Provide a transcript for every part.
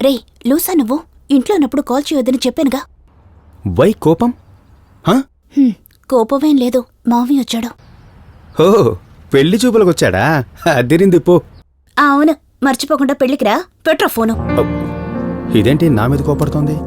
రేయ్ లూసా, నువ్వు ఇంట్లో ఉన్నప్పుడు కాల్ చేయొద్దని చెప్పానుగా. వై కోపం? కోపమేం లేదు, మావి వచ్చాడు. ఓ, పెళ్లి చూపులకు వచ్చాడా? అదిరింది పో. అవును, మర్చిపోకుండా పెళ్లికి రా. Petra phone. ఇదేంటి నా మీద కోపడుతోంది?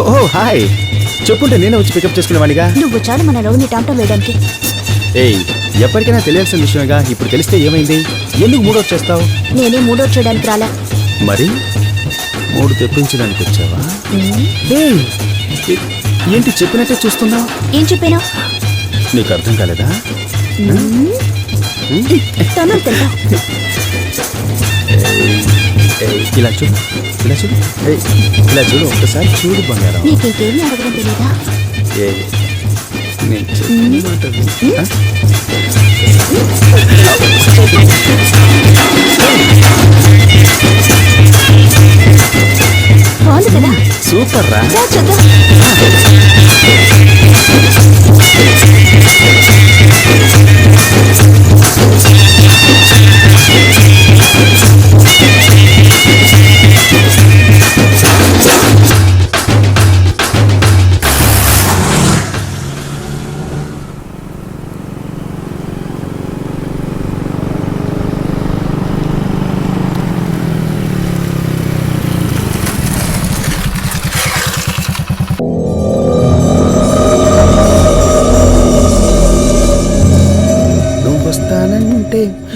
ఓ హాయ్, చెప్పుంటే నేనే వచ్చి పికప్ చేసుకునేవాడిగా. నువ్వు చాలు మన లవ్ని టాంటం వేయడానికి. ఏయ్, ఎప్పటికైనా తెలియాల్సిన విషయమేగా. ఇప్పుడు తెలిస్తే ఏమైంది? ఎందుకు మూడో చేస్తావు? నేనే మూడో చేయడానికి రాలా. మరి మూడు తెప్పించడానికి వచ్చావా? ఏయ్, ఏంటి చెప్పినట్టే చూస్తున్నావు? ఏం చెప్పాను? నీకు అర్థం కాలేదా? తను తింటా. ఇలా చూడు, ఇలా చూడు, ఇలా చూడు, ఒక్కసారి చూడు బంగారం. నీకు ఇంకేమీ అడగడం తెలీదా? నేను చెప్పిన మాట విను. బాగుంది కదా? సూపర్ రా. రా చూద్దాం.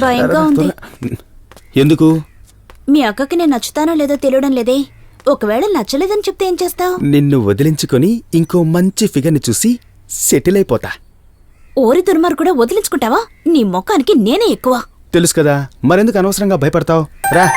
భయంగా ఉంది. ఎందుకు? మీ అక్కకి నేను నచ్చుతానో లేదో తెలియడం లేదే. ఒకవేళ నచ్చలేదని చెప్తే ఏం చేస్తావు? నిన్ను వదిలించుకొని ఇంకో మంచి ఫిగర్ని చూసి సెటిల్ అయిపోతా. ఓరి దుర్మార్ కూడా వదిలించుకుంటావా? నీ మొక్కానికి నేనే ఎక్కువ. తెలుసు కదా, మరెందుకు అనవసరంగా భయపడతావు? రా.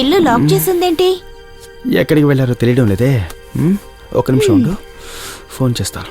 ఇల్లు లాక్ చేసిందేంటి? ఎక్కడికి వెళ్ళారో తెలియడం లేదే. ఒక నిమిషం ఉండు, ఫోన్ చేస్తాను.